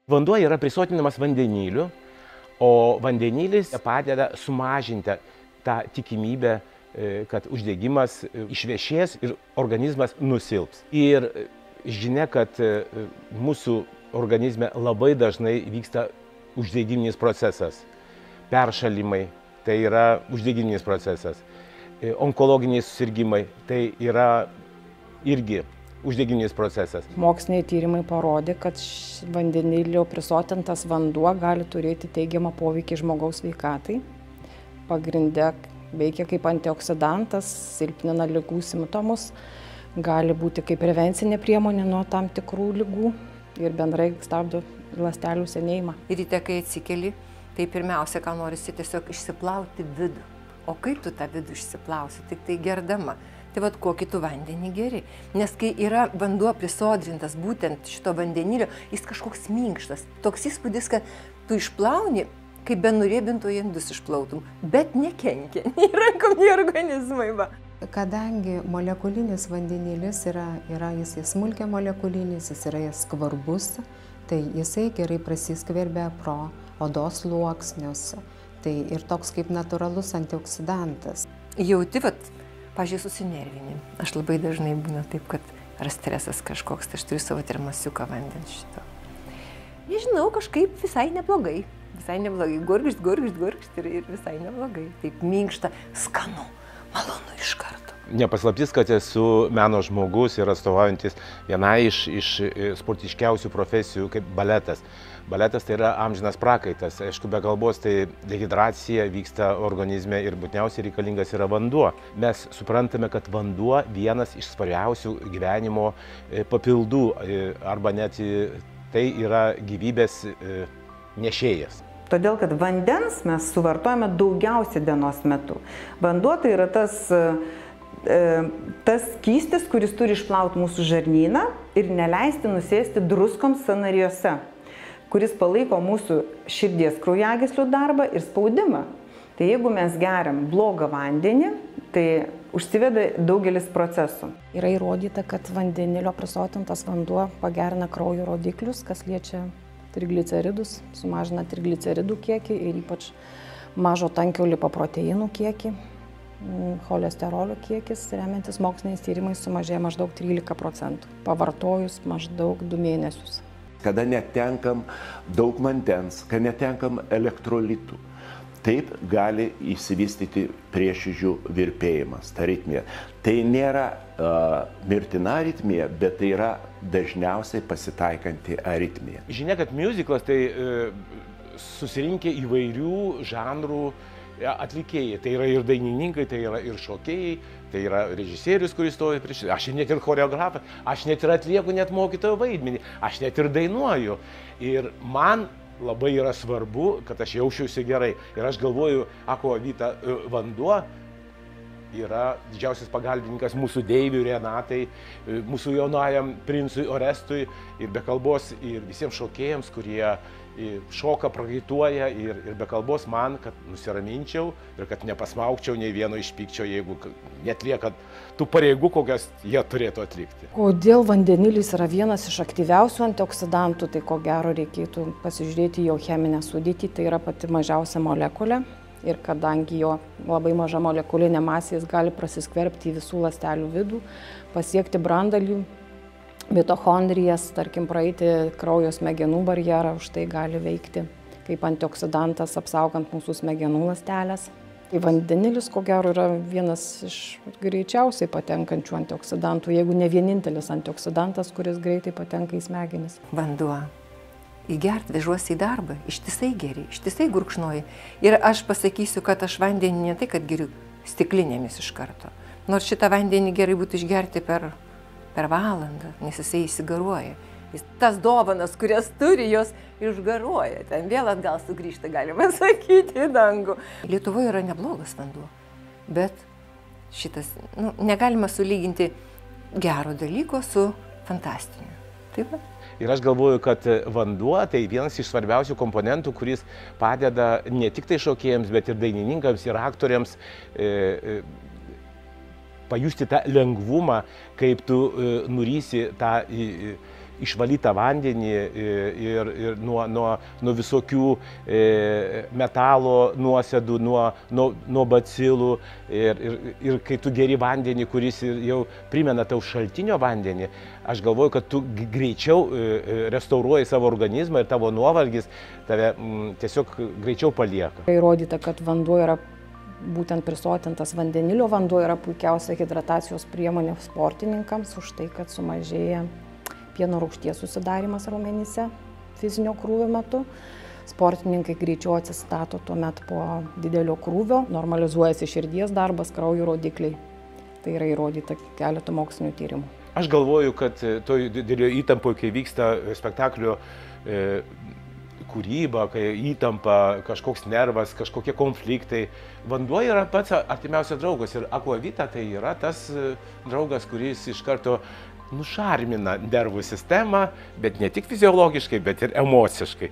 Vanduo yra prisotinamas vandeniliu, o vandenilis padeda sumažinti tą tikimybę, kad uždegimas išvešės ir organizmas nusilps. Ir žinia, kad mūsų organizme labai dažnai vyksta uždegiminis procesas. Peršalimai, tai yra uždegiminis procesas. Onkologiniai susirgimai, tai yra irgi uždegiminis procesas. Moksliniai tyrimai parodė, kad vandenilio prisotintas vanduo gali turėti teigiamą poveikį žmogaus sveikatai. Pagrinde veikia kaip antioksidantas, silpnina ligų simptomus, gali būti kaip prevencinė priemonė nuo tam tikrų ligų ir bendrai stabdo ląstelių senėjimą. Ryte, kai atsikeli, tai pirmiausia, ką norisi tiesiog išsiplauti vidų. O kaip tu tą vidų išsiplausi? Tik tai gerdama. Tai vad kokį tu vandenį geri. Nes kai yra vanduo prisodrintas būtent šito vandenilio, jis kažkoks minkštas. Toks įspūdis, kad tu išplauni, kaip be nuriebinto indus išplautum, bet nekenkia nei rankom, nei organizmui. Kadangi molekulinis vandenilis yra jisai smulkia molekulinis, jis yra skvarbus, tai jisai gerai prasiskverbia pro odos sluoksnius. Tai ir toks kaip natūralus antioksidantas. Jauti, pažiūrėjau, susinervinį. Aš labai dažnai būna taip, kad ar stresas kažkoks, tai aš turiu savo termosiuką vandens šito. Nežinau, kažkaip visai neblogai. Visai neblogai. Gurgšt ir visai neblogai. Taip minkšta, skanu, malonu iš karto. Nepaslaptis, kad esu meno žmogus ir atstovaujantis vienai iš sportiškiausių profesijų kaip baletas. Baletas tai yra amžinas prakaitas. Aišku, be kalbos tai dehidracija vyksta organizme ir būtiniausiai reikalingas yra vanduo. Mes suprantame, kad vanduo vienas iš svariausių gyvenimo papildų arba net tai yra gyvybės nešėjas. Todėl, kad vandens mes suvartojame daugiausiai dienos metu. Vanduo tai yra tas skystis, kuris turi išplauti mūsų žarnyną ir neleisti nusėsti druskoms sąnariuose, kuris palaiko mūsų širdies kraujagyslių darbą ir spaudimą. Tai jeigu mes geriam blogą vandenį, tai užsiveda daugelis procesų. Yra įrodyta, kad vandenilio prisotintas vanduo pagerina kraujo rodiklius, kas liečia trigliceridus, sumažina trigliceridų kiekį ir ypač mažo tankio lipoproteinų kiekį. Cholesterolio kiekis, remiantis moksliniais tyrimais, sumažėja maždaug 13%, pavartojus maždaug 2 mėnesius. Kada netenkam daug vandens, kad netenkam elektrolitų, taip gali įsivystyti prieširdžių virpėjimas, ta aritmija. Tai nėra mirtina aritmija, bet tai yra dažniausiai pasitaikanti aritmija. Žinia, kad miuziklas tai susirinkę įvairių žanrų atlikėjai. Tai yra ir dainininkai, tai yra ir šokėjai, tai yra režisierius, kuris stovi prieš. Aš net ir choreografas, aš net ir atlieku net mokytojo vaidmenį, aš net ir dainuoju. Ir man labai yra svarbu, kad aš jausčiausi gerai. Ir aš galvoju, Aquavita vanduo yra didžiausias pagalbininkas mūsų deiviui Renatai, mūsų jaunajam princui Orestui ir be kalbos ir visiems šokėjams, kurie šoka, prakaituoja ir be kalbos man, kad nusiraminčiau ir kad nepasmaukčiau nei vieno iš pykčio, jeigu netlieka tų pareigų, kokias jie turėtų atlikti. Kodėl vandenilis yra vienas iš aktyviausių antioksidantų, tai ko gero reikėtų pasižiūrėti jo cheminę sudėtį, tai yra pati mažiausia molekulė. Ir kadangi jo labai maža molekulinė masė, jis gali prasiskverbti į visų ląstelių vidų, pasiekti brandalių, mitochondrijas, tarkim, praeiti kraujo smegenų barjerą, už tai gali veikti kaip antioksidantas, apsaugant mūsų smegenų ląstelės. Tai vandenilis, ko gero, yra vienas iš greičiausiai patenkančių antioksidantų, jeigu ne vienintelis antioksidantas, kuris greitai patenka į smegenis. Vanduo. Įgerti vežuosi į darbą, ištisai geri, ištisai gurkšnoji. Ir aš pasakysiu, kad aš vandenį ne tai, kad geriu stiklinėmis iš karto. Nors šitą vandenį gerai būtų išgerti per valandą, nes jisai įsigaruoja. Tas dovanas, kurias turi, jos išgaruoja. Ten vėl atgal sugrįžta, galima sakyti, į dangų. Lietuvoje yra neblogas vanduo, bet šitas, negalima sulyginti gero dalyko su fantastiniu. Taip pat? Ir aš galvoju, kad vanduo tai vienas iš svarbiausių komponentų, kuris padeda ne tik tai šokėjams, bet ir dainininkams ir aktoriams pajusti tą lengvumą, kaip tu nurysi tą išvalytą vandenį ir nuo visokių metalo nuosėdų, nuo bacilų. Ir kai tu geri vandenį, kuris jau primena tau šaltinio vandenį, aš galvoju, kad tu greičiau restauruoji savo organizmą ir tavo nuovargis tave tiesiog greičiau palieka. Įrodyta, kad vanduo yra būtent prisotintas vandenilio vanduo yra puikiausia hidratacijos priemonė sportininkams už tai, kad sumažėja pieno rūgšties susidarimas raumenyse fizinio krūvio metu. Sportininkai greičiau atsistato tuomet po didelio krūvio, normalizuojasi širdies darbas, kraujo rodikliai. Tai yra įrodyta keletų mokslinių tyrimų. Aš galvoju, kad toj didelio įtampoje, kai vyksta spektaklio kūryba, kai įtampa, kažkoks nervas, kažkokie konfliktai. Vanduo yra pats artimiausias draugas ir Aquavita tai yra tas draugas, kuris iš karto nušarmina nervų sistemą, bet ne tik fiziologiškai, bet ir emociškai.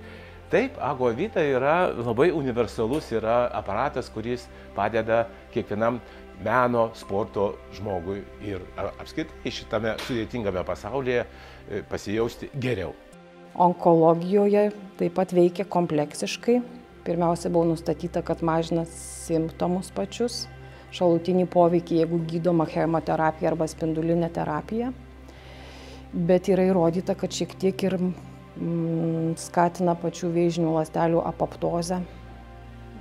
Taip, Aquavita yra labai universalus, yra aparatas, kuris padeda kiekvienam meno, sporto žmogui ir apskritai šitame sudėtingame pasaulyje pasijausti geriau. Onkologijoje taip pat veikia kompleksiškai. Pirmiausia, buvo nustatyta, kad mažina simptomus pačius, šalutinį poveikį, jeigu gydoma chemoterapija arba spindulinė terapija. Bet yra įrodyta, kad šiek tiek ir skatina pačių vėžinių ląstelių apoptozę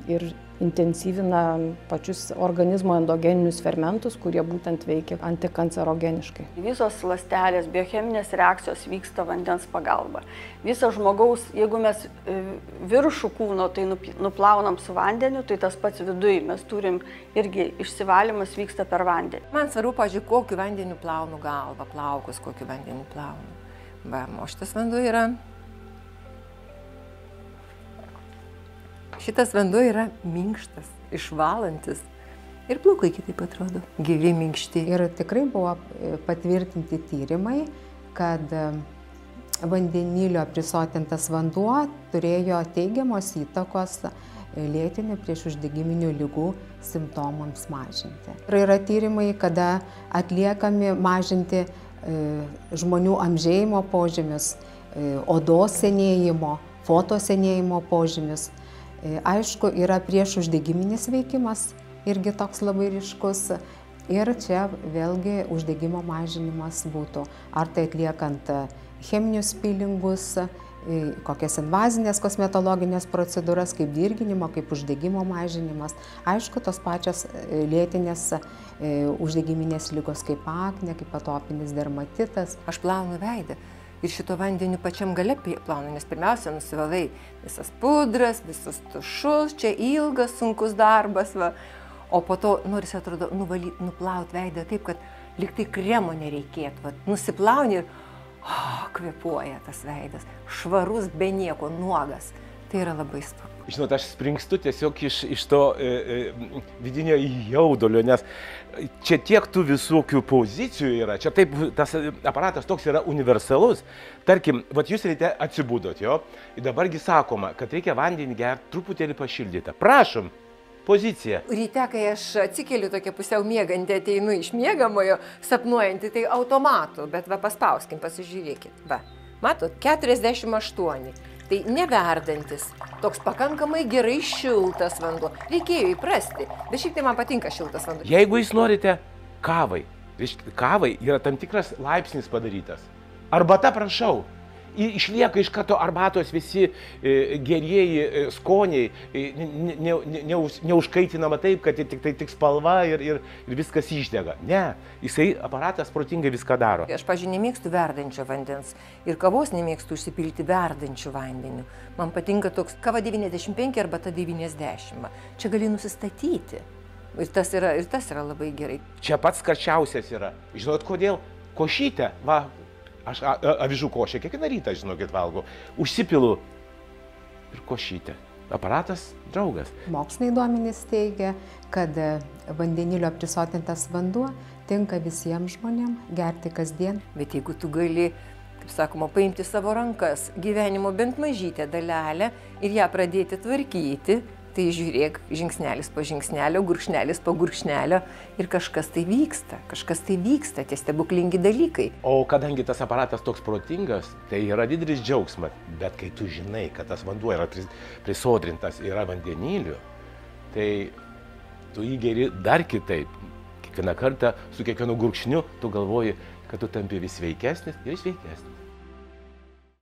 ir intensyvina pačius organizmo endogeninius fermentus, kurie būtent veikia antikancerogeniškai. Visos ląstelės, biocheminės reakcijos vyksta vandens pagalba. Visas žmogaus, jeigu mes viršų kūno tai nuplaunam su vandeniu, tai tas pats viduje. Mes turim irgi išsivalymas vyksta per vandenį. Man svarbu, pažiūrėjau, kokiu vandeniu plaunu galvą, plaukus, kokiu vandeniu plaunu. O šitas vanduo yra... Šitas vanduo yra minkštas, išvalantis ir plaukai kitaip atrodo, gyvi, minkšti. Ir tikrai buvo patvirtinti tyrimai, kad vandenilio prisotintas vanduo turėjo teigiamos įtakos lėtinių priešuždegiminių ligų simptomams mažinti. Ir yra tyrimai, kada atliekami mažinti žmonių amžėjimo požymius, odos senėjimo, fotosenėjimo požymius. Aišku, yra priešuždegiminis veikimas, irgi toks labai ryškus. Ir čia vėlgi uždegimo mažinimas būtų. Ar tai atliekant cheminius pilingus, kokias invazinės kosmetologinės procedūras, kaip dirginimo, kaip uždegimo mažinimas. Aišku, tos pačios lėtinės uždegiminės ligos kaip aknė, kaip atopinis dermatitas. Aš plaunu veidą. Ir šito vandeniu pačiam gale plaunu, nes pirmiausia nusivalai visas pudras, visus tušus, čia ilgas, sunkus darbas, va. O po to norisi, atrodo, nuplaut veidą taip, kad lyg tai kremo nereikėtų. Va. Nusiplauni ir kvėpuoja tas veidas, švarus, be nieko, nuogas. Tai yra labai svarbu. Žinot, aš springstu tiesiog iš to vidinio jaudulio, nes čia tiek tų visokių pozicijų yra, čia taip tas aparatas toks yra universalus. Tarkim, vat jūs ryte atsibudot, jo, ir dabargi sakoma, kad reikia vandenį gerti truputėlį pašildytą. Prašom, pozicija. Ryte, kai aš atsikeliu tokia pusiau miegantį, ateinu iš miegamojo, sapnuojantį, tai automatu, bet va paspauskim, pasižiūrėkit. Va, matot, 48. Tai neverdantis, toks pakankamai gerai šiltas vanduo. Reikėjo įprasti, bet šiaip tai man patinka šiltas vanduo. Jeigu jūs norite kavai yra tam tikras laipsnis padarytas. Arbata, prašau, išlieka iš karto arbatos visi gerieji skoniai, neužkaitinama taip, kad tik spalva ir viskas išdega. Ne, jisai aparatas protingai viską daro. Aš, pavyzdžiui, nemėgstu verdančio vandens ir kavos nemėgstu užsipilti verdančių vandenių. Man patinka toks kava 95 arba ta 90. Čia gali nusistatyti. Ir tas yra labai gerai. Čia pats karščiausias yra. Žinot kodėl? Košytė, va. Aš avižų košę kiekvieną rytą, žinokit, valgau. Užsipilu ir košytę. Aparatas draugas. Moksliniai duomenys teigia, kad vandenilio prisotintas vanduo tinka visiems žmonėms gerti kasdien. Bet jeigu tu gali, kaip sakoma, paimti savo rankas gyvenimo bent mažytę dalelę ir ją pradėti tvarkyti, tai žiūrėk, žingsnelis po žingsnelio, gurkšnelis po gurkšnelio ir kažkas tai vyksta, tie stebuklingi dalykai. O kadangi tas aparatas toks protingas, tai yra didelis džiaugsmas, bet kai tu žinai, kad tas vanduo yra prisodrintas, yra vandeniliu, tai tu jį geri dar kitaip. Kiekvieną kartą su kiekvienu gurkšniu tu galvoji, kad tu tampi vis sveikesnis ir sveikesnis.